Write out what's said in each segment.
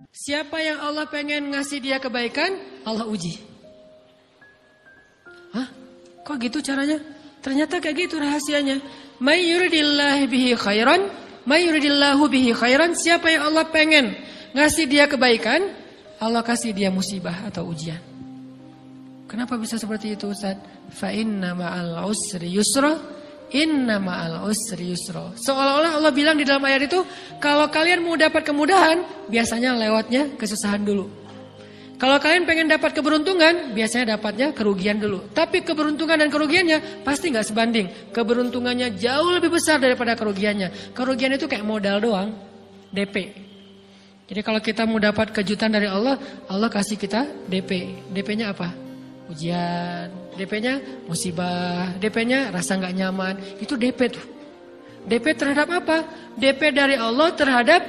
Siapa yang Allah pengen ngasih dia kebaikan, Allah uji. Hah? Kok gitu caranya? Ternyata kayak gitu rahasianya. May yuridillahu bihi khairan, siapa yang Allah pengen ngasih dia kebaikan, Allah kasih dia musibah atau ujian. Kenapa bisa seperti itu, Ustaz? Fa inna ma'al usri yusra, inna ma'al usri yusra. Seolah-olah Allah bilang di dalam ayat itu, kalau kalian mau dapat kemudahan, biasanya lewatnya kesusahan dulu. Kalau kalian pengen dapat keberuntungan, biasanya dapatnya kerugian dulu. Tapi keberuntungan dan kerugiannya pasti gak sebanding. Keberuntungannya jauh lebih besar daripada kerugiannya. Kerugian itu kayak modal doang, DP. Jadi kalau kita mau dapat kejutan dari Allah, Allah kasih kita DP. DP-nya apa? Ujian, DP-nya musibah, DP-nya rasa gak nyaman. Itu DP tuh. DP terhadap apa? DP dari Allah terhadap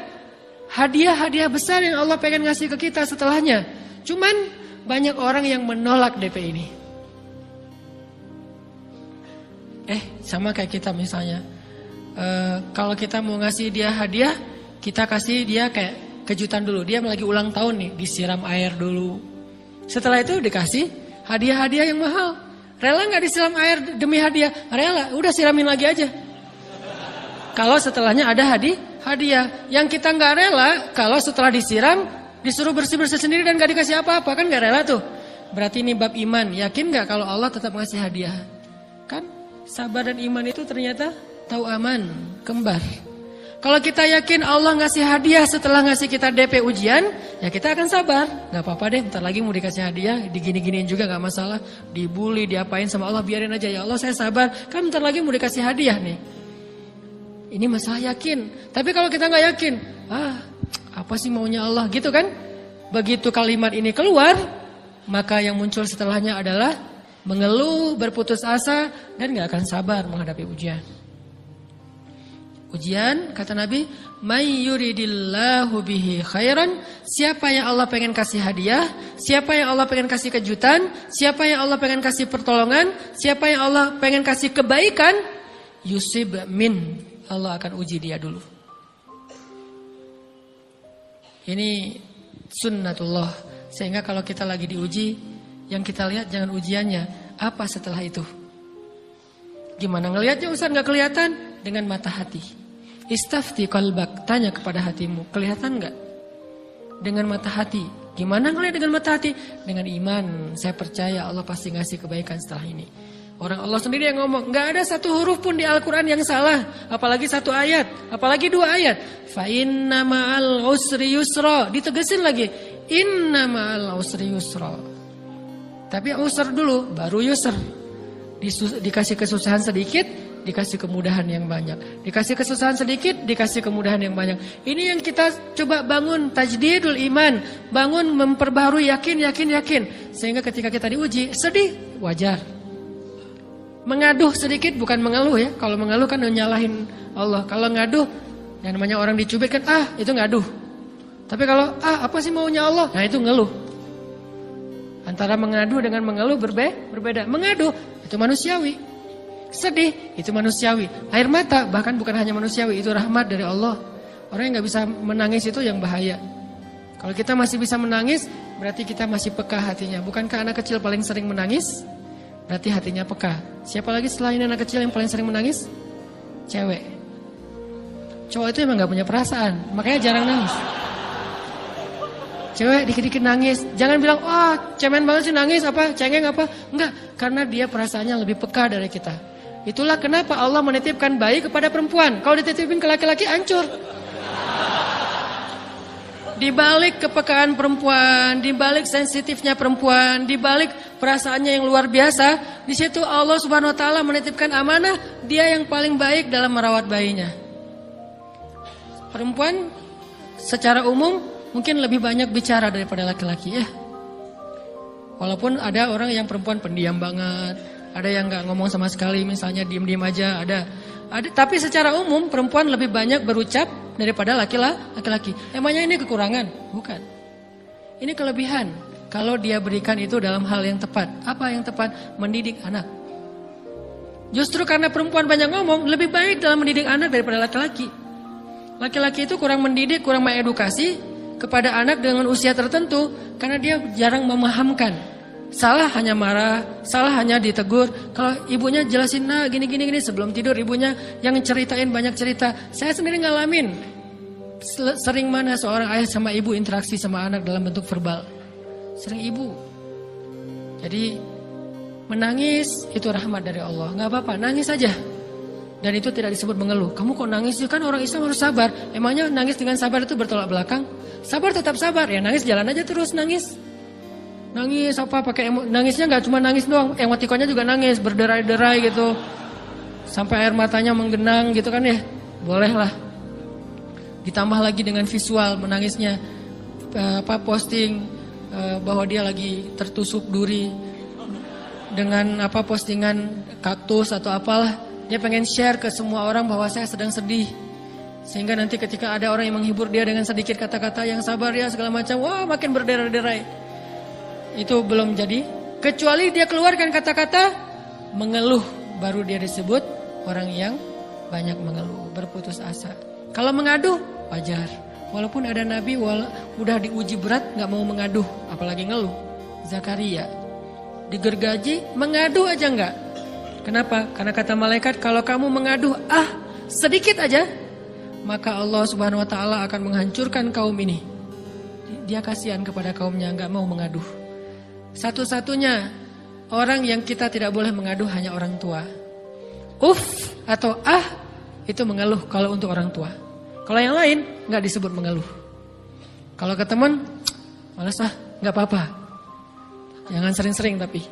hadiah-hadiah besar yang Allah pengen ngasih ke kita setelahnya. Cuman banyak orang yang menolak DP ini. Sama kayak kita misalnya. Kalau kita mau ngasih dia hadiah, kita kasih dia kayak kejutan dulu. Dia lagi ulang tahun nih, disiram air dulu. Setelah itu dikasih hadiah-hadiah yang mahal. Rela gak disiram air demi hadiah? Rela, udah siramin lagi aja. Kalau setelahnya ada hadiah. Yang kita gak rela, kalau setelah disiram, disuruh bersih-bersih sendiri dan gak dikasih apa-apa. Kan gak rela tuh. Berarti ini bab iman. Yakin gak kalau Allah tetap ngasih hadiah? Kan sabar dan iman itu ternyata tahu aman, kembar. Kalau kita yakin Allah ngasih hadiah setelah ngasih kita DP ujian, ya kita akan sabar. Gak apa-apa deh, bentar lagi mau dikasih hadiah, digini-giniin juga gak masalah. Dibully, diapain sama Allah, biarin aja. Ya Allah saya sabar, kan bentar lagi mau dikasih hadiah nih. Ini masalah yakin. Tapi kalau kita gak yakin, apa sih maunya Allah gitu kan? Begitu kalimat ini keluar, maka yang muncul setelahnya adalah mengeluh, berputus asa, dan gak akan sabar menghadapi ujian. Ujian, kata Nabi, may yuridillahu bihi khairan, siapa yang Allah pengen kasih hadiah, siapa yang Allah pengen kasih kejutan, siapa yang Allah pengen kasih pertolongan, siapa yang Allah pengen kasih kebaikan, yusib min, Allah akan uji dia dulu. Ini sunnatullah. Sehingga kalau kita lagi diuji, yang kita lihat jangan ujiannya, apa setelah itu. Gimana ngelihatnya Ustaz gak kelihatan? Dengan mata hati. Istafti qalbak, tanya kepada hatimu, kelihatan gak? Dengan mata hati. Gimana ngelihat dengan mata hati? Dengan iman, saya percaya Allah pasti ngasih kebaikan setelah ini. Orang Allah sendiri yang ngomong, gak ada satu huruf pun di Al-Quran yang salah. Apalagi satu ayat, apalagi dua ayat. Fa inna ma'al usri yusra, ditegesin lagi. Inna ma'al usri yusra. Tapi usr dulu, baru yusr. Dikasih kesusahan sedikit, dikasih kemudahan yang banyak. Dikasih kesusahan sedikit, dikasih kemudahan yang banyak. Ini yang kita coba bangun tajdidul iman, bangun memperbaharui yakin. Sehingga ketika kita diuji, sedih, wajar. Mengaduh sedikit bukan mengeluh ya. Kalau mengeluh kan nyalahin Allah. Kalau ngaduh, yang namanya orang dicubit kan, itu ngaduh. Tapi kalau apa sih maunya Allah? Nah itu ngeluh. Antara mengadu dengan mengeluh berbeda. Mengadu itu manusiawi. Sedih itu manusiawi. Air mata bahkan bukan hanya manusiawi, itu rahmat dari Allah. Orang yang gak bisa menangis itu yang bahaya. Kalau kita masih bisa menangis, berarti kita masih peka hatinya. Bukankah anak kecil paling sering menangis? Berarti hatinya peka. Siapa lagi selain anak kecil yang paling sering menangis? Cewek. Cowok itu emang gak punya perasaan, makanya jarang nangis. Cewek dikit-dikit nangis. Jangan bilang, cemen banget sih nangis, cengeng apa. Enggak, karena dia perasaannya lebih peka dari kita. Itulah kenapa Allah menitipkan bayi kepada perempuan. Kalau dititipin ke laki-laki, hancur. Di balik kepekaan perempuan, di balik sensitifnya perempuan, di balik perasaannya yang luar biasa, di situ Allah Subhanahu wa taala menitipkan amanah, dia yang paling baik dalam merawat bayinya. Perempuan secara umum mungkin lebih banyak bicara daripada laki-laki ya. Walaupun ada orang yang perempuan pendiam banget, ada yang nggak ngomong sama sekali, misalnya diem-diem aja, ada. Tapi secara umum perempuan lebih banyak berucap daripada laki-laki. Emangnya ini kekurangan? Bukan. Ini kelebihan. Kalau dia berikan itu dalam hal yang tepat. Apa yang tepat? Mendidik anak. Justru karena perempuan banyak ngomong, lebih baik dalam mendidik anak daripada laki-laki. Laki-laki itu kurang mendidik, kurang mengedukasi. kepada anak dengan usia tertentu karena dia jarang memahamkan. Salah hanya marah, salah hanya ditegur. Kalau ibunya jelasin, nah gini sebelum tidur ibunya yang ceritain banyak cerita. Saya sendiri ngalamin. Sering mana seorang ayah sama ibu interaksi sama anak dalam bentuk verbal. Sering ibu. Jadi menangis itu rahmat dari Allah. Gak apa-apa, nangis saja. Dan itu tidak disebut mengeluh. Kamu kok nangis? Kan orang Islam harus sabar. Emangnya nangis dengan sabar itu bertolak belakang? Sabar tetap sabar. Ya nangis jalan aja terus nangis. Nangis apa pakai nangisnya nggak cuma nangis doang, emotikonnya juga nangis, berderai-derai gitu. Sampai air matanya menggenang gitu kan ya. Bolehlah. Ditambah lagi dengan visual menangisnya posting bahwa dia lagi tertusuk duri dengan postingan kaktus atau apalah. Dia pengen share ke semua orang bahwa saya sedang sedih. Sehingga nanti ketika ada orang yang menghibur dia dengan sedikit kata-kata yang sabar ya segala macam, wah makin berderai-derai. Itu belum jadi. Kecuali dia keluarkan kata-kata mengeluh, baru dia disebut orang yang banyak mengeluh, berputus asa. Kalau mengadu wajar. Walaupun ada nabi udah diuji berat gak mau mengadu, apalagi ngeluh. Zakaria digergaji mengadu aja enggak. Kenapa? Karena kata malaikat kalau kamu mengadu sedikit aja, maka Allah Subhanahu wa taala akan menghancurkan kaum ini. Dia kasihan kepada kaumnya, enggak mau mengadu. Satu-satunya orang yang kita tidak boleh mengadu hanya orang tua. Atau itu mengeluh kalau untuk orang tua. Kalau yang lain enggak disebut mengeluh. Kalau ke teman, malas enggak apa-apa. Jangan sering-sering tapi.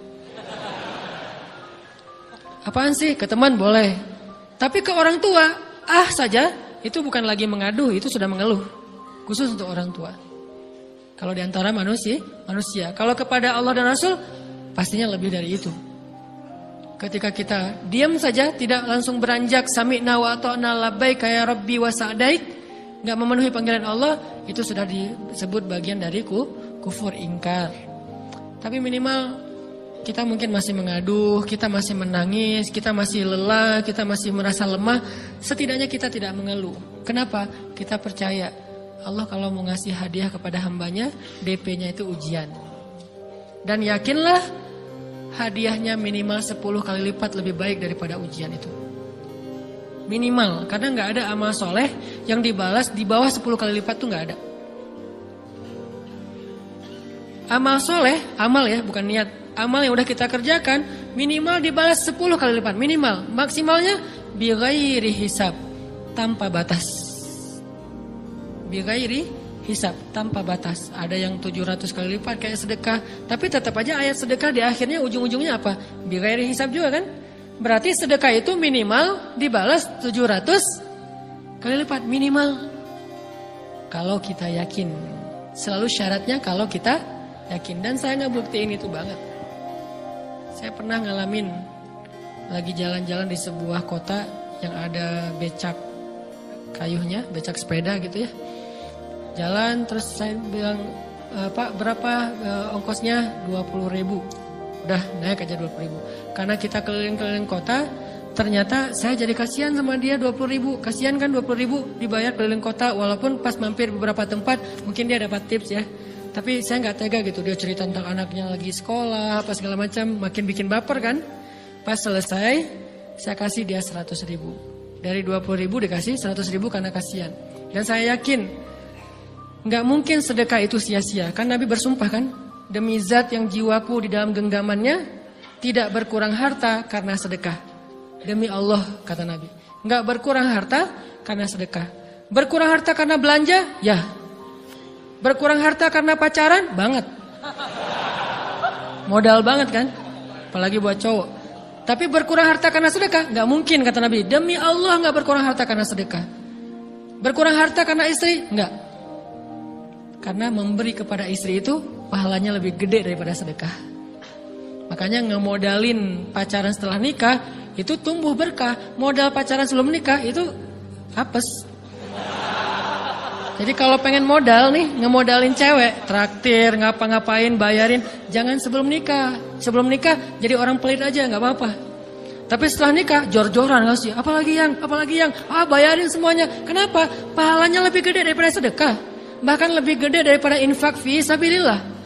Apaan sih? Ke teman boleh. Tapi ke orang tua, saja itu bukan lagi mengadu, itu sudah mengeluh. Khusus untuk orang tua. Kalau di antara manusia. Kalau kepada Allah dan Rasul, pastinya lebih dari itu. Ketika kita diam saja, tidak langsung beranjak sami'na wa ata'na labbaik ya rabbi wa sa'daik, enggak memenuhi panggilan Allah, itu sudah disebut bagian dari kufur ingkar. Tapi minimal kita mungkin masih mengaduh, kita masih menangis, kita masih lelah, kita masih merasa lemah. Setidaknya kita tidak mengeluh. Kenapa? Kita percaya Allah kalau mau ngasih hadiah kepada hambanya, DP-nya itu ujian. Dan yakinlah hadiahnya minimal 10 kali lipat lebih baik daripada ujian itu. Minimal, karena gak ada amal soleh yang dibalas di bawah 10 kali lipat tuh gak ada. Amal soleh, amal ya bukan niat. Amal yang udah kita kerjakan minimal dibalas 10 kali lipat. Minimal, maksimalnya bighairi hisab, tanpa batas. Bighairi hisab, tanpa batas. Ada yang 700 kali lipat kayak sedekah. Tapi tetap aja ayat sedekah di akhirnya ujung-ujungnya apa? Bighairi hisab juga kan? Berarti sedekah itu minimal dibalas 700 kali lipat. Minimal. Kalau kita yakin. Selalu syaratnya kalau kita yakin. Dan saya ngebuktiin itu banget. Saya pernah ngalamin lagi jalan-jalan di sebuah kota yang ada becak kayuhnya, becak sepeda gitu ya. Jalan terus saya bilang, Pak berapa ongkosnya? 20.000. Udah naik aja 20.000. Karena kita keliling-keliling kota, ternyata saya jadi kasihan sama dia 20.000. Kasihan kan 20.000 dibayar keliling kota, walaupun pas mampir beberapa tempat mungkin dia dapat tips ya. Tapi saya nggak tega gitu, dia cerita tentang anaknya lagi sekolah, apa segala macam, makin bikin baper kan. Pas selesai, saya kasih dia 100.000. Dari 20.000 dikasih 100.000 karena kasihan. Dan saya yakin nggak mungkin sedekah itu sia-sia. Kan Nabi bersumpah kan, demi zat yang jiwaku di dalam genggamannya, tidak berkurang harta karena sedekah. Demi Allah kata Nabi, nggak berkurang harta karena sedekah. Berkurang harta karena belanja? Ya. Berkurang harta karena pacaran? Banget. Modal banget kan? Apalagi buat cowok. Tapi berkurang harta karena sedekah? Nggak mungkin kata Nabi. Demi Allah nggak berkurang harta karena sedekah. Berkurang harta karena istri? Nggak. Karena memberi kepada istri itu pahalanya lebih gede daripada sedekah. Makanya ngemodalin pacaran setelah nikah itu tumbuh berkah. Modal pacaran sebelum nikah itu apes. Jadi kalau pengen modal nih, ngemodalin cewek, traktir, ngapa-ngapain, bayarin, jangan sebelum nikah. Sebelum nikah jadi orang pelit aja, nggak apa-apa. Tapi setelah nikah, jor-joran ngasih, apalagi yang, bayarin semuanya. Kenapa? Pahalanya lebih gede daripada sedekah. bahkan lebih gede daripada infak fi sabilillah.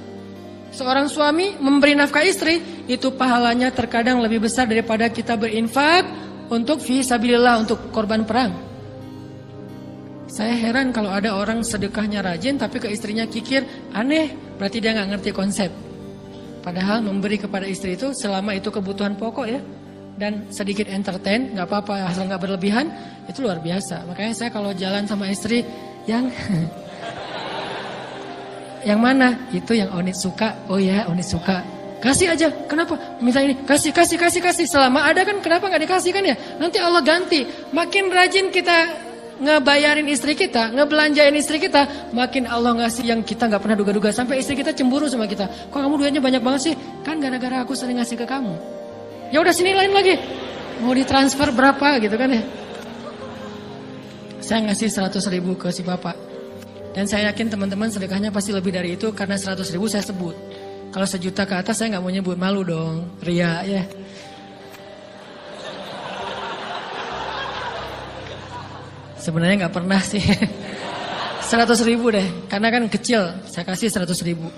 Seorang suami memberi nafkah istri, itu pahalanya terkadang lebih besar daripada kita berinfak untuk fi sabilillah, untuk korban perang. Saya heran kalau ada orang sedekahnya rajin tapi ke istrinya kikir, aneh, berarti dia nggak ngerti konsep. Padahal memberi kepada istri itu selama itu kebutuhan pokok ya, dan sedikit entertain, nggak apa-apa asal nggak berlebihan, itu luar biasa. Makanya saya kalau jalan sama istri yang yang mana? Itu yang Onit suka. Oh ya, Onit suka. Kasih aja. Kenapa? Minta ini. Kasih. Selama ada kan kenapa nggak dikasih kan ya? Nanti Allah ganti. Makin rajin kita ngebayarin istri kita, ngebelanjain istri kita, makin Allah ngasih yang kita nggak pernah duga-duga. Sampai istri kita cemburu sama kita. Kok kamu duitnya banyak banget sih? Kan gara-gara aku sering ngasih ke kamu. Ya udah sini lain lagi. Mau ditransfer berapa gitu kan ya? Saya ngasih 100.000 ke si bapak. Dan saya yakin teman-teman sedekahnya pasti lebih dari itu karena 100.000 saya sebut. Kalau 1 juta ke atas saya nggak mau nyebut, malu dong, ria ya. Sebenarnya nggak pernah sih. 100.000 deh, karena kan kecil. Saya kasih 100.000.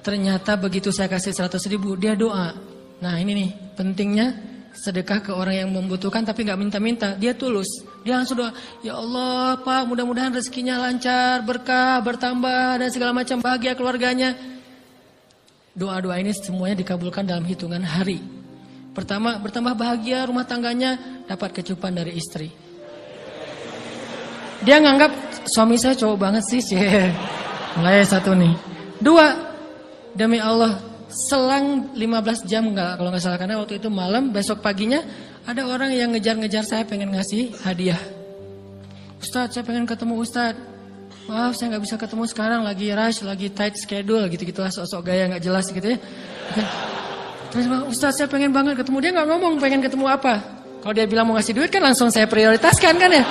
Ternyata begitu saya kasih 100.000 dia doa. Nah ini nih pentingnya sedekah ke orang yang membutuhkan tapi nggak minta-minta, dia tulus. Dia langsung doa, ya Allah Pak, mudah-mudahan rezekinya lancar, berkah, bertambah dan segala macam, bahagia keluarganya. Doa-doa ini semuanya dikabulkan dalam hitungan hari. Pertama, bertambah bahagia rumah tangganya, dapat kecupan dari istri. Dia nganggap suami saya cowok banget sih. Mulai 1 nih. 2, demi Allah, selang 15 jam kalau nggak salah, karena waktu itu malam, besok paginya ada orang yang ngejar-ngejar saya pengen ngasih hadiah. Ustadz, saya pengen ketemu Ustadz. Maaf saya nggak bisa ketemu sekarang, lagi rush, lagi tight schedule gitu-gitulah, sok-sok gaya nggak jelas gitu ya. Terus Ustadz saya pengen banget ketemu, dia nggak ngomong pengen ketemu apa. Kalau dia bilang mau ngasih duit kan langsung saya prioritaskan kan ya.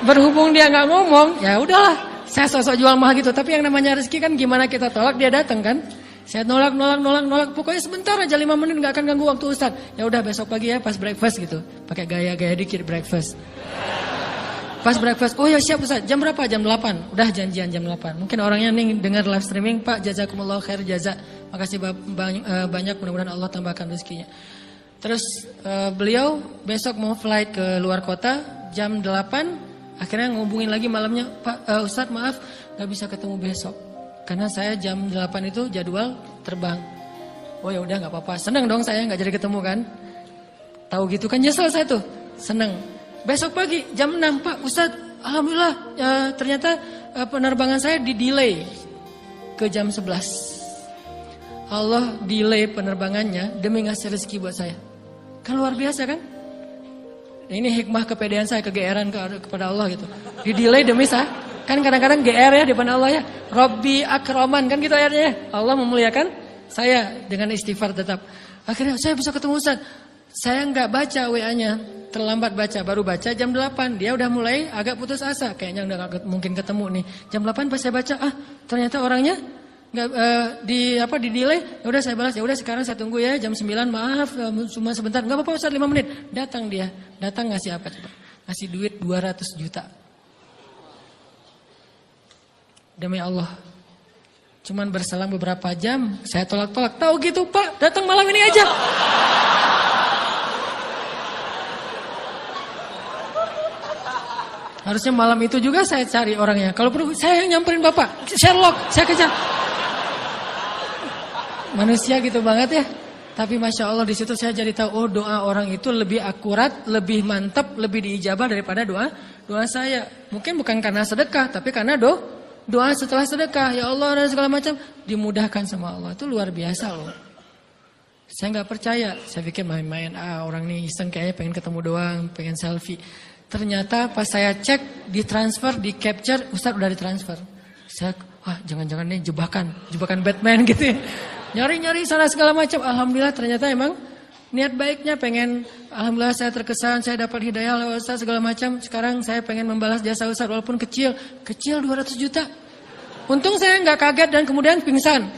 Berhubung dia nggak ngomong, ya udahlah. Saya sosok jual mahal gitu, tapi yang namanya rezeki kan gimana kita tolak dia datang kan. Saya nolak. Pokoknya sebentar aja 5 menit nggak akan ganggu waktu Ustaz. Ya udah besok pagi ya pas breakfast gitu. Pakai gaya-gaya dikit breakfast. Pas breakfast, oh ya siap Ustaz. Jam berapa? Jam 8. Udah janjian jam 8. Mungkin orangnya nih dengar live streaming, Pak jazakumullah khair jaza. Makasih banyak, mudah-mudahan Allah tambahkan rezekinya. Terus beliau besok mau flight ke luar kota jam 8. Akhirnya ngubungin lagi malamnya, Pak Ustaz maaf gak bisa ketemu besok karena saya jam 8 itu jadwal terbang. Oh ya udah gak apa-apa, seneng dong saya gak jadi ketemu kan. Tahu gitu kan nyesel saya tuh, seneng. Besok pagi jam 6, Pak Ustaz alhamdulillah ternyata penerbangan saya di delay ke jam 11. Allah delay penerbangannya demi ngasih rezeki buat saya. Kan luar biasa kan. Ini hikmah kepedean saya, kegeeran kepada Allah gitu. Di delay demi saya. Kan kadang-kadang GR ya di depan Allah ya. Robbi akraman kan gitu ayatnya. Allah memuliakan saya dengan istighfar tetap. Akhirnya saya bisa ketemu Ustaz. Saya nggak baca WA-nya, terlambat baca, baru baca jam 8. Dia udah mulai agak putus asa, kayaknya udah gak mungkin ketemu nih. Jam 8 pas saya baca, ternyata orangnya nggak di delay. Ya udah saya balas, ya udah sekarang saya tunggu ya jam 9, maaf cuma sebentar. Nggak apa-apa Ustaz 5 menit. Datang dia, datang ngasih apa coba? Ngasih duit 200 juta. Demi Allah. Cuman berselang beberapa jam, saya tolak-tolak. Tahu gitu Pak, datang malam ini aja. Harusnya malam itu juga saya cari orangnya. Kalau perlu saya yang nyamperin Bapak. Sherlock, saya kejar. Manusia gitu banget ya. Tapi Masya Allah di situ saya jadi tahu, oh doa orang itu lebih akurat, lebih mantap, lebih diijabah daripada doa saya. Mungkin bukan karena sedekah, tapi karena doa setelah sedekah. Ya Allah dan segala macam dimudahkan sama Allah. Itu luar biasa loh. Saya nggak percaya. Saya pikir main-main. Orang ini iseng kayaknya pengen ketemu doang, pengen selfie. Ternyata pas saya cek, ditransfer, di capture, Ustaz udah ditransfer. Saya, jangan-jangan ini jebakan Batman gitu ya. Nyari-nyari sana segala macam. Alhamdulillah ternyata emang niat baiknya pengen, alhamdulillah saya terkesan, saya dapat hidayah oleh Ustaz segala macam. Sekarang saya pengen membalas jasa Ustaz walaupun kecil 200 juta. Untung saya nggak kaget dan kemudian pingsan.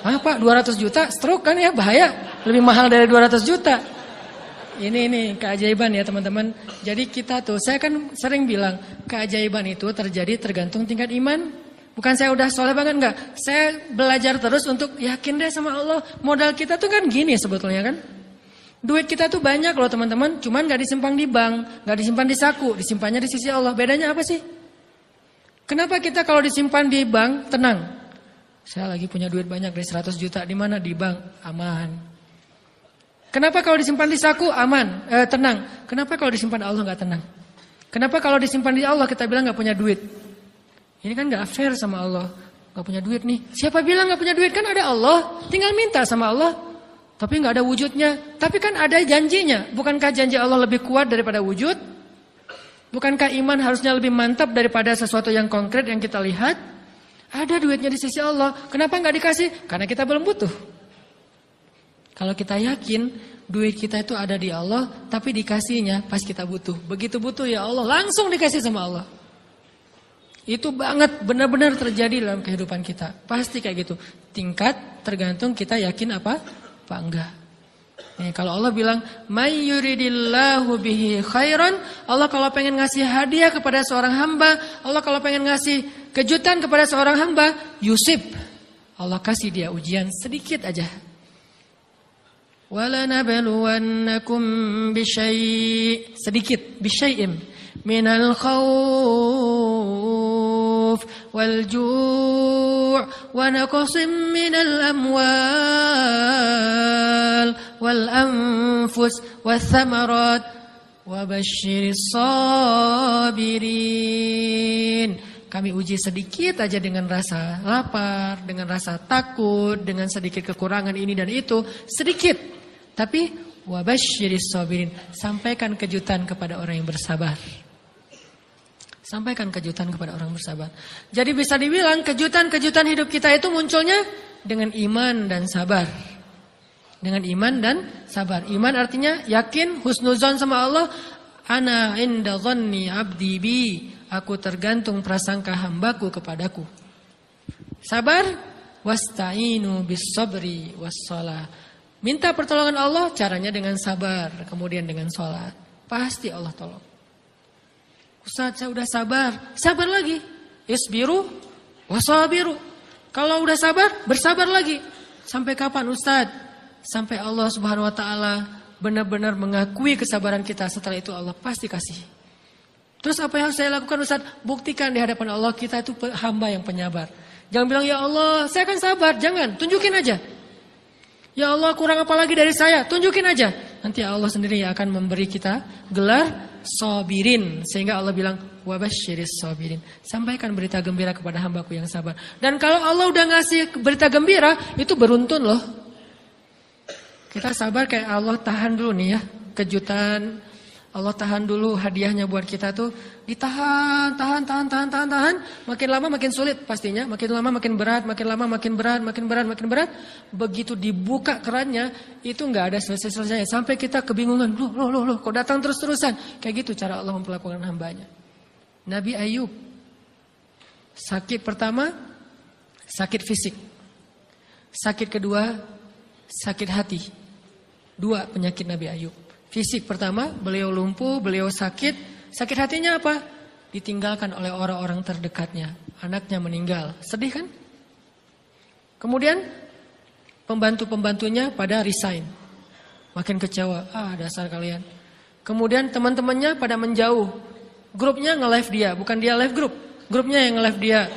Pak 200 juta, stroke kan ya bahaya. Lebih mahal dari 200 juta. Ini keajaiban ya teman-teman. Jadi kita tuh, saya kan sering bilang keajaiban itu terjadi tergantung tingkat iman. Bukan saya udah soleh banget, enggak. Saya belajar terus untuk yakin deh sama Allah. Modal kita tuh kan gini sebetulnya kan. Duit kita tuh banyak loh teman-teman. Cuman gak disimpan di bank, gak disimpan di saku. Disimpannya di sisi Allah. Bedanya apa sih? Kenapa kita kalau disimpan di bank tenang? Saya lagi punya duit banyak dari 100 juta. Di mana? Di bank. Aman. Kenapa kalau disimpan di saku? Aman. Tenang. Kenapa kalau disimpan Allah gak tenang? Kenapa kalau disimpan di Allah kita bilang gak punya duit? Ini kan gak fair sama Allah. Gak punya duit nih. Siapa bilang gak punya duit? Kan ada Allah. Tinggal minta sama Allah. Tapi gak ada wujudnya. Tapi kan ada janjinya. Bukankah janji Allah lebih kuat daripada wujud? Bukankah iman harusnya lebih mantap daripada sesuatu yang konkret yang kita lihat? Ada duitnya di sisi Allah. Kenapa gak dikasih? Karena kita belum butuh. Kalau kita yakin duit kita itu ada di Allah. Tapi dikasihnya pas kita butuh. Begitu butuh ya Allah langsung dikasih sama Allah. Itu banget benar-benar terjadi dalam kehidupan kita. Pasti kayak gitu. Tingkat tergantung kita yakin apa enggak. Nih, kalau Allah bilang may yuridillahu bihi khairan, Allah kalau pengen ngasih hadiah kepada seorang hamba, Allah kalau pengen ngasih kejutan kepada seorang hamba, yusib. Allah kasih dia ujian sedikit aja. Wala nabluwannakum bisyai' sedikit bisyai'im minal khawf wal ju' wa naqsim minal amwal wal anfus wath thamarat wa basyiris sabirin. Kami uji sedikit aja dengan rasa lapar, dengan rasa takut, dengan sedikit kekurangan ini dan itu, sedikit. Tapi wa basyiris sabirin, sampaikan kejutan kepada orang yang bersabar. Sampaikan kejutan kepada orang bersabar. Jadi bisa dibilang kejutan-kejutan hidup kita itu munculnya dengan iman dan sabar. Dengan iman dan sabar. Iman artinya yakin, husnuzon sama Allah. Ana inda dhanni abdi bi. Aku tergantung prasangka hambaku kepadaku. Sabar. Wasta'inu bis sabri wassalah. Minta pertolongan Allah caranya dengan sabar. Kemudian dengan sholat. Pasti Allah tolong. Ustaz, saya udah sabar. Sabar lagi. Isbiru wasabiru. Kalau udah sabar, bersabar lagi. Sampai kapan Ustaz? Sampai Allah Subhanahu wa taala benar-benar mengakui kesabaran kita. Setelah itu Allah pasti kasih. Terus apa yang harus saya lakukan Ustaz? Buktikan di hadapan Allah kita itu hamba yang penyabar. Jangan bilang ya Allah, saya akan sabar. Jangan, tunjukin aja. Ya Allah, kurang apa lagi dari saya? Tunjukin aja. Nanti Allah sendiri yang akan memberi kita gelar sabirin, sehingga Allah bilang wabasyiris sabirin, sampaikan berita gembira kepada hambaku yang sabar. Dan kalau Allah udah ngasih berita gembira, itu beruntun loh. Kita sabar kayak Allah tahan dulu nih ya kejutan. Allah tahan dulu hadiahnya buat kita tuh ditahan, tahan. Makin lama makin sulit pastinya, makin lama makin berat, makin lama makin berat. Begitu dibuka kerannya itu nggak ada selesai-selesainya sampai kita kebingungan. Loh, kok datang terus-terusan? Kayak gitu cara Allah memperlakukan hambanya. Nabi Ayub sakit pertama sakit fisik, sakit kedua sakit hati. Dua penyakit Nabi Ayub. Fisik pertama, beliau lumpuh, beliau sakit. Sakit hatinya apa? Ditinggalkan oleh orang-orang terdekatnya. Anaknya meninggal. Sedih kan? Kemudian pembantu-pembantunya pada resign. Makin kecewa. Dasar kalian. Kemudian teman-temannya pada menjauh. Grupnya nge-live dia. Bukan dia live grup. Grupnya yang nge-live dia.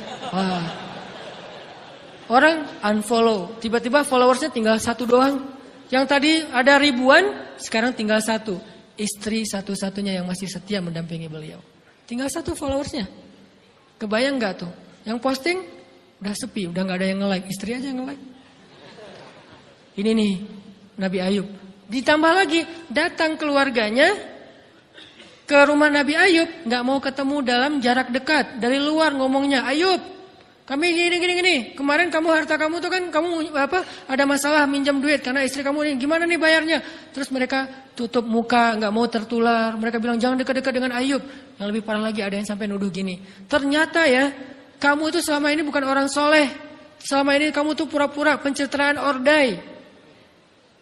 Orang unfollow. Tiba-tiba followersnya tinggal 1 doang. Yang tadi ada ribuan, sekarang tinggal 1. Istri satu-satunya yang masih setia mendampingi beliau. Tinggal 1 followersnya. Kebayang gak tuh? Yang posting udah sepi, udah gak ada yang nge-like. Istri aja yang nge-like. Ini nih Nabi Ayub. Ditambah lagi datang keluarganya ke rumah Nabi Ayub, gak mau ketemu dalam jarak dekat. Dari luar ngomongnya, Ayub, kami gini. Kemarin harta kamu tuh kan kamu ada masalah minjam duit karena istri kamu ini gimana nih bayarnya? Terus mereka tutup muka, nggak mau tertular. Mereka bilang jangan dekat-dekat dengan Ayub. Yang lebih parah lagi ada yang sampai nuduh gini. Ternyata ya kamu itu selama ini bukan orang soleh. Selama ini kamu tuh pura-pura pencitraan ordai.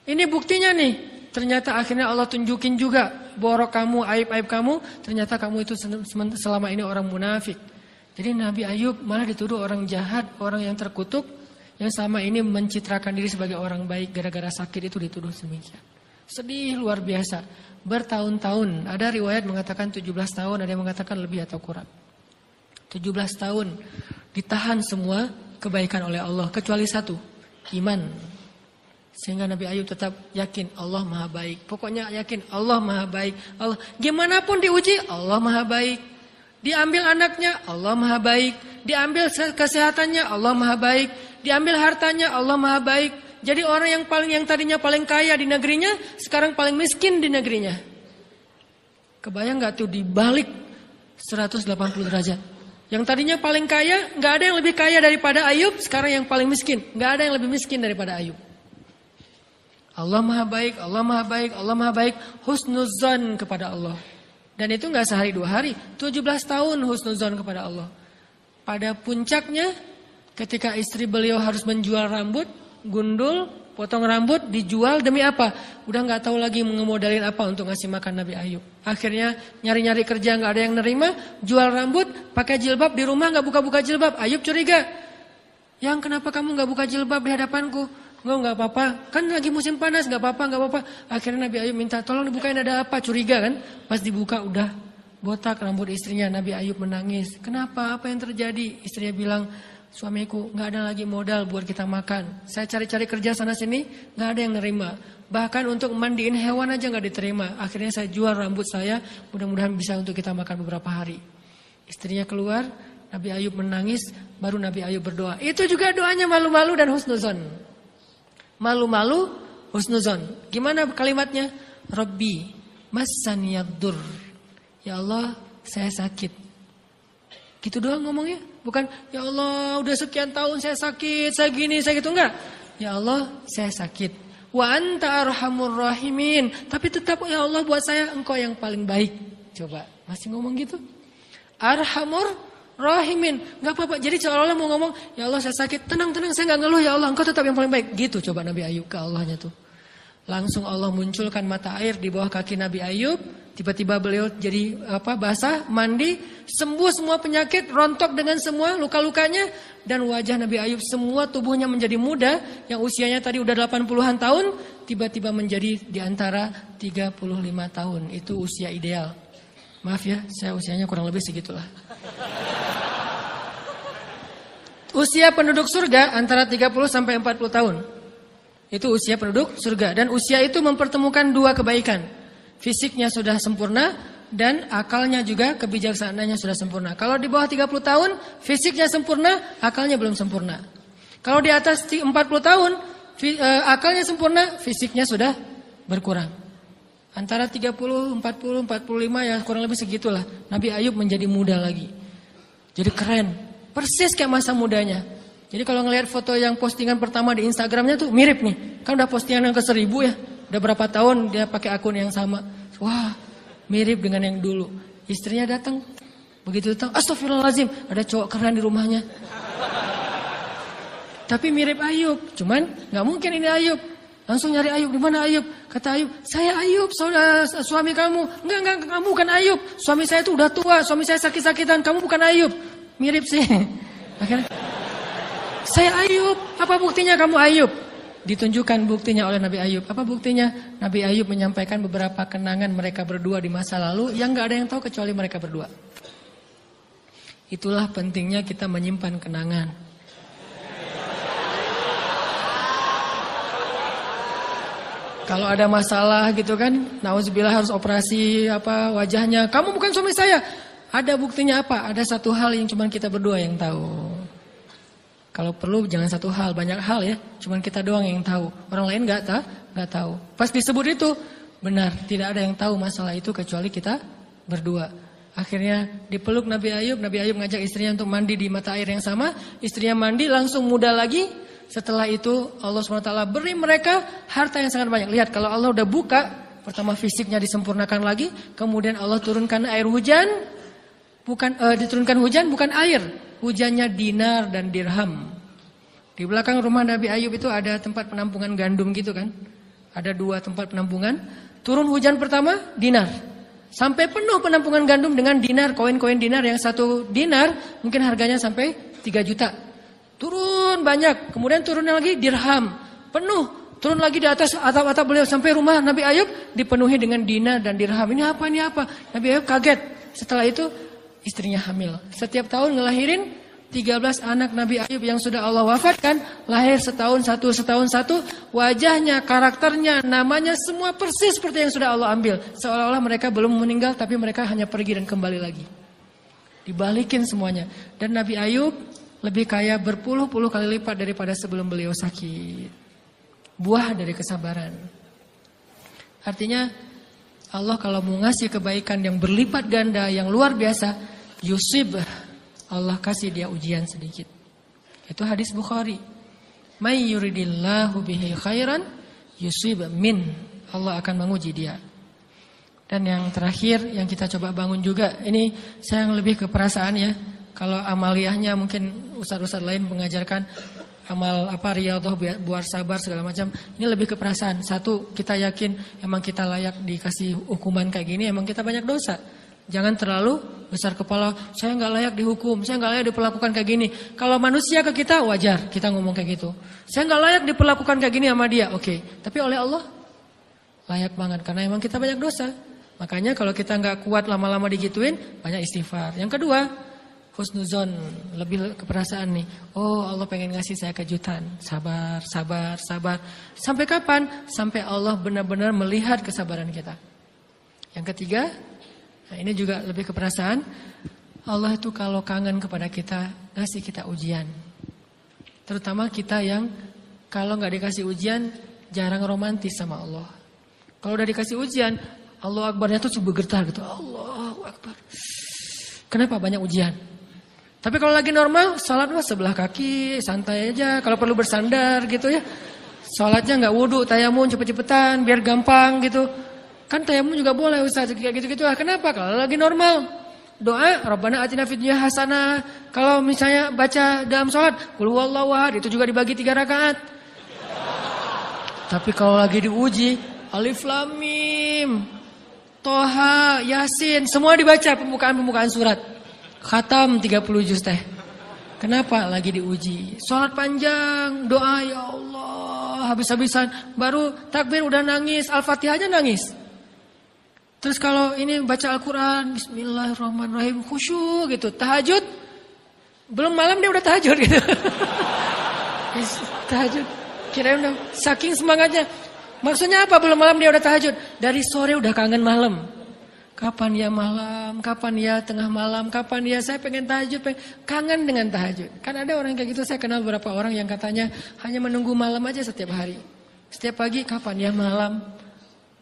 Ini buktinya nih. ternyata akhirnya Allah tunjukin juga borok kamu, aib-aib kamu, ternyata kamu itu selama ini orang munafik. Jadi Nabi Ayub malah dituduh orang jahat, orang yang terkutuk, yang selama ini mencitrakan diri sebagai orang baik, gara-gara sakit itu dituduh demikian. Sedih luar biasa. Bertahun-tahun, ada riwayat mengatakan 17 tahun, ada yang mengatakan lebih atau kurang. 17 tahun ditahan semua kebaikan oleh Allah, kecuali satu, iman. Sehingga Nabi Ayub tetap yakin Allah Maha Baik. Pokoknya yakin Allah Maha Baik. Allah gimana pun diuji, Allah Maha Baik. Diambil anaknya, Allah Maha Baik. Diambil kesehatannya, Allah Maha Baik. Diambil hartanya, Allah Maha Baik. Jadi orang yang tadinya paling kaya di negerinya, sekarang paling miskin di negerinya. Kebayang gak tuh dibalik 180 derajat. Yang tadinya paling kaya, gak ada yang lebih kaya daripada Ayub, sekarang yang paling miskin. Gak ada yang lebih miskin daripada Ayub. Allah Maha Baik, Allah Maha Baik, Allah Maha Baik. Husnuzan kepada Allah. Dan itu gak sehari 2 hari. 17 tahun husnuzan kepada Allah. Pada puncaknya, ketika istri beliau harus menjual rambut, gundul, potong rambut, dijual demi apa? Udah gak tahu lagi ngemodalin apa untuk ngasih makan Nabi Ayub. Akhirnya nyari-nyari kerja gak ada yang nerima, jual rambut, pakai jilbab, di rumah gak buka-buka jilbab. Ayub curiga. Yang kenapa kamu gak buka jilbab di hadapanku? Enggak apa-apa, kan lagi musim panas, gak apa-apa. Akhirnya Nabi Ayub minta, tolong dibukain ada apa, curiga kan. Pas dibuka udah botak rambut istrinya. Nabi Ayub menangis. Kenapa, apa yang terjadi? Istrinya bilang, suamiku gak ada lagi modal buat kita makan. Saya cari-cari kerja sana sini, gak ada yang nerima. Bahkan untuk mandiin hewan aja gak diterima. Akhirnya saya jual rambut saya, mudah-mudahan bisa untuk kita makan beberapa hari. Istrinya keluar, Nabi Ayub menangis, baru Nabi Ayub berdoa. Itu juga doanya malu-malu dan husnuzon. Malu-malu, husnuzon. Gimana kalimatnya? Rabbi, massaniyaddur. Ya Allah, saya sakit. Gitu doang ngomongnya. Bukan, ya Allah udah sekian tahun saya sakit, saya gini, saya gitu. Enggak. Ya Allah, saya sakit. Wa anta arhamur rahimin. Tapi tetap ya Allah buat saya engkau yang paling baik. Coba, masih ngomong gitu? Arhamur rahimin, nggak apa-apa. Jadi seolah-olah mau ngomong, ya Allah saya sakit, tenang, saya nggak ngeluh ya Allah, engkau tetap yang paling baik. Gitu coba Nabi Ayub ke Allahnya tuh. Langsung Allah munculkan mata air di bawah kaki Nabi Ayub. Tiba-tiba beliau jadi basah, mandi, sembuh semua penyakit, rontok dengan semua luka-lukanya. Dan wajah Nabi Ayub semua tubuhnya menjadi muda. Yang usianya tadi udah 80-an tahun, tiba-tiba menjadi di antara 35 tahun. Itu usia ideal. Maaf ya, saya usianya kurang lebih segitulah. Usia penduduk surga antara 30 sampai 40 tahun. Itu usia penduduk surga. Dan usia itu mempertemukan 2 kebaikan. Fisiknya sudah sempurna dan akalnya juga, kebijaksanaannya sudah sempurna. Kalau di bawah 30 tahun, fisiknya sempurna, akalnya belum sempurna. Kalau di atas 40 tahun, akalnya sempurna, fisiknya sudah berkurang. Antara 30, 40, 45 ya kurang lebih segitulah. Nabi Ayub menjadi muda lagi. Jadi keren. Persis kayak masa mudanya. Jadi kalau ngelihat foto yang postingan pertama di Instagramnya tuh mirip nih. Kan udah postingan yang ke 1000 ya. Udah berapa tahun dia pakai akun yang sama. Wah, mirip dengan yang dulu. Istrinya datang. Begitu datang, astagfirullahaladzim, ada cowok keren di rumahnya. Tapi mirip Ayub. Cuman gak mungkin ini Ayub. Langsung nyari Ayub, di mana Ayub? Kata Ayub, saya Ayub, saudara suami kamu. Enggak, kamu bukan Ayub. Suami saya itu udah tua, suami saya sakit-sakitan, kamu bukan Ayub. Mirip sih. Akhirnya, saya Ayub, apa buktinya kamu Ayub? Ditunjukkan buktinya oleh Nabi Ayub. Apa buktinya? Nabi Ayub menyampaikan beberapa kenangan mereka berdua di masa lalu yang gak ada yang tahu kecuali mereka berdua. Itulah pentingnya kita menyimpan kenangan. Kalau ada masalah gitu kan, nauzubillah harus operasi wajahnya. Kamu bukan suami saya. Ada buktinya apa? Ada satu hal yang cuma kita berdua yang tahu. Kalau perlu jangan satu hal, banyak hal ya. Cuma kita doang yang tahu. Orang lain nggak tahu. Pas disebut itu benar, tidak ada yang tahu masalah itu kecuali kita berdua. Akhirnya dipeluk Nabi Ayub ngajak istrinya untuk mandi di mata air yang sama. Istrinya mandi langsung muda lagi. Setelah itu Allah SWT beri mereka harta yang sangat banyak. Lihat kalau Allah udah buka, pertama fisiknya disempurnakan lagi, kemudian Allah turunkan air hujan, diturunkan hujan bukan air, hujannya dinar dan dirham. Di belakang rumah Nabi Ayub itu ada tempat penampungan gandum gitu kan. Ada 2 tempat penampungan. Turun hujan pertama, dinar. Sampai penuh penampungan gandum dengan dinar, koin-koin dinar yang 1 dinar mungkin harganya sampai 3 juta. Turun banyak, kemudian turun lagi dirham, penuh. Turun lagi di atas atap-atap beliau sampai rumah Nabi Ayub dipenuhi dengan dinar dan dirham. Ini apa, ini apa? Nabi Ayub kaget. Setelah itu istrinya hamil. Setiap tahun ngelahirin 13 anak Nabi Ayub yang sudah Allah wafatkan. Lahir setahun satu. Wajahnya, karakternya, namanya semua persis seperti yang sudah Allah ambil. Seolah-olah mereka belum meninggal tapi mereka hanya pergi dan kembali lagi. Dibalikin semuanya. Dan Nabi Ayub lebih kaya berpuluh-puluh kali lipat daripada sebelum beliau sakit. Buah dari kesabaran. Artinya Allah kalau mau ngasih kebaikan yang berlipat ganda, yang luar biasa, yusib, Allah kasih dia ujian sedikit. Itu hadis Bukhari. May yuridillahu bihi khairan yusib min. Allah akan menguji dia. Dan yang terakhir yang kita coba bangun juga, ini saya yang lebih ke perasaan ya. Kalau amaliyahnya mungkin ustaz-ustaz lain mengajarkan amal riyadhah buat sabar segala macam. Ini lebih ke perasaan. Satu, kita yakin emang kita layak dikasih hukuman kayak gini, emang kita banyak dosa. Jangan terlalu besar kepala, saya nggak layak dihukum, saya nggak layak diperlakukan kayak gini. Kalau manusia ke kita wajar kita ngomong kayak gitu. Saya nggak layak diperlakukan kayak gini sama dia, oke. Tapi oleh Allah layak banget karena emang kita banyak dosa. Makanya kalau kita nggak kuat lama-lama digituin, banyak istighfar. Yang kedua, husnuzon, lebih keperasaan nih. Oh, Allah pengen ngasih saya kejutan. Sabar. Sampai kapan? Sampai Allah benar-benar melihat kesabaran kita. Yang ketiga, nah ini juga lebih keperasaan. Allah itu kalau kangen kepada kita, ngasih kita ujian. Terutama kita yang kalau nggak dikasih ujian, jarang romantis sama Allah. Kalau udah dikasih ujian, Allah Akbarnya tuh bergetar gitu. Allahu Akbar. Kenapa banyak ujian? Tapi kalau lagi normal, sholat mah sebelah kaki, santai aja. Kalau perlu bersandar gitu ya. Sholatnya nggak wudhu, tayamum cepet-cepetan, biar gampang gitu. Kan tayamum juga boleh Ustaz, kayak gitu-gitu. Kenapa? Kalau lagi normal, doa, Rabbana atina fid dunya hasanah. Kalau misalnya baca dalam sholat, qul huwallahu ahad, itu juga dibagi 3 rakaat. Tapi kalau lagi diuji, Alif Lam Mim, Toha, Yasin, semua dibaca pembukaan surat. Khatam 30 juz teh. Kenapa? Lagi diuji. Sholat panjang, doa ya Allah, habis-habisan. Baru takbir udah nangis, Al-Fatihahnya nangis. Terus kalau ini baca Al-Quran, Bismillahirrahmanirrahim, khusyuk gitu. Tahajud, belum malam dia udah tahajud gitu. Tahajud, kirain udah saking semangatnya. Maksudnya apa? Belum malam dia udah tahajud. Dari sore udah kangen malam. Kapan ya malam, kapan ya tengah malam, kapan ya saya pengen tahajud, kangen dengan tahajud. Kan ada orang kayak gitu, saya kenal beberapa orang yang katanya hanya menunggu malam aja setiap hari. Setiap pagi, kapan ya malam.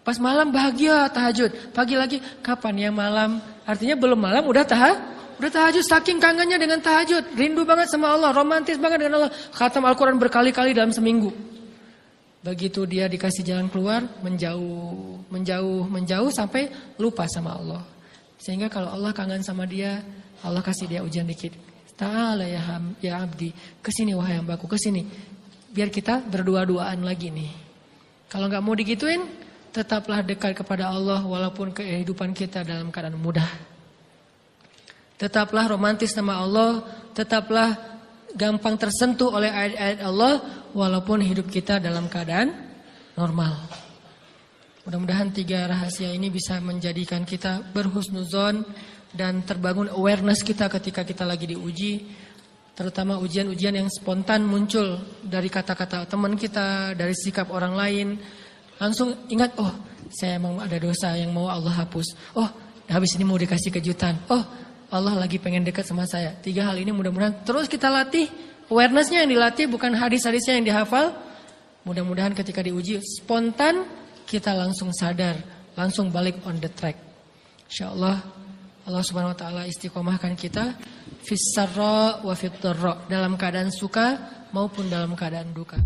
Pas malam bahagia tahajud, pagi lagi, kapan ya malam. Artinya belum malam udah tahajud, saking kangennya dengan tahajud. Rindu banget sama Allah, romantis banget dengan Allah. Khatam Al-Quran berkali-kali dalam seminggu. Begitu dia dikasih jalan keluar, menjauh sampai lupa sama Allah. Sehingga kalau Allah kangen sama dia, Allah kasih dia ujian dikit. Ta'ala ya abdi, kesini wahai hambaku, kesini. Biar kita berdua-duaan lagi nih. Kalau gak mau digituin, tetaplah dekat kepada Allah walaupun kehidupan kita dalam keadaan mudah. Tetaplah romantis sama Allah, tetaplah gampang tersentuh oleh ayat-ayat Allah walaupun hidup kita dalam keadaan normal. Mudah-mudahan 3 rahasia ini bisa menjadikan kita berhusnuzon dan terbangun awareness kita ketika kita lagi diuji, terutama ujian-ujian yang spontan muncul dari kata-kata teman kita, dari sikap orang lain. Langsung ingat, oh saya emang ada dosa yang mau Allah hapus. Oh habis ini mau dikasih kejutan. Oh Allah lagi pengen dekat sama saya. 3 hal ini mudah-mudahan terus kita latih. Awareness-nya yang dilatih, bukan hadis-hadisnya yang dihafal. Mudah-mudahan ketika diuji spontan kita langsung sadar, langsung balik on the track. InsyaAllah Allah subhanahu wa ta'ala istiqomahkan kita fis sarra wa fit dharra, dalam keadaan suka maupun dalam keadaan duka.